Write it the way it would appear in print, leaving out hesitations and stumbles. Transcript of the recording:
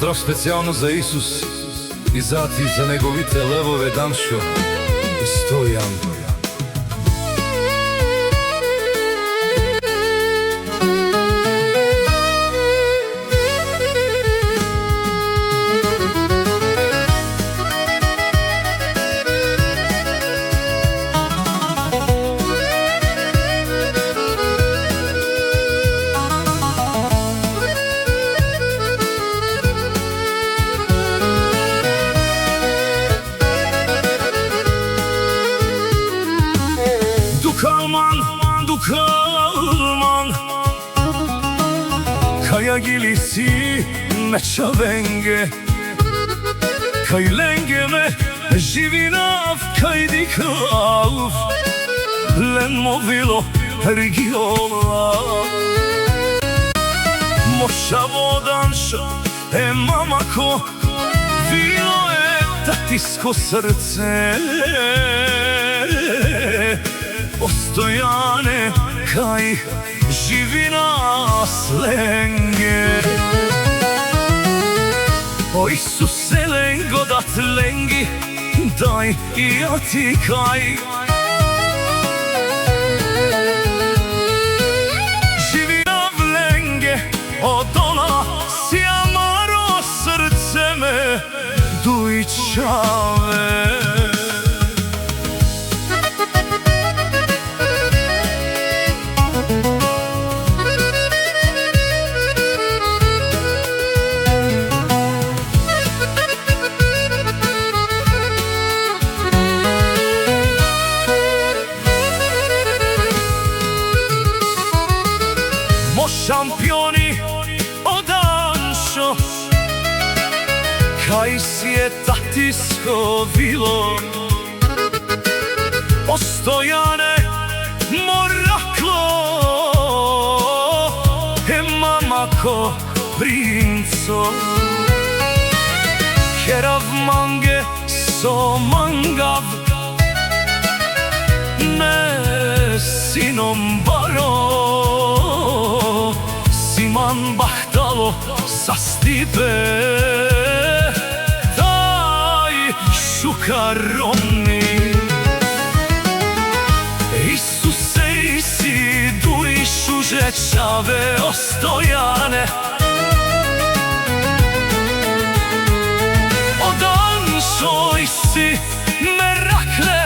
Поздрав специјално за Исус и зати за неговите левове Даншо и Стојан. Dukalman Kaya gilisi mečavenge Kaj lengeme živinav kaj dikav Len movilo regiona Moša vodanša mamako Vilo tatisko srce Postojane kaj živi nas lenge O Isuse lengo dat lengi Daj i ja ti kaj Živi nam lenge Od ona si amaro srce me Dujčave Šampioni od Anšo Kaj si je tatisko vilo Postojane moraklo mamako princo Kerav mange so mangav Ne sinom baro Siman bahtalo sa stipe Taj šukaroni Isuse isi dušu žečave ostojane Od Anšo isi merakle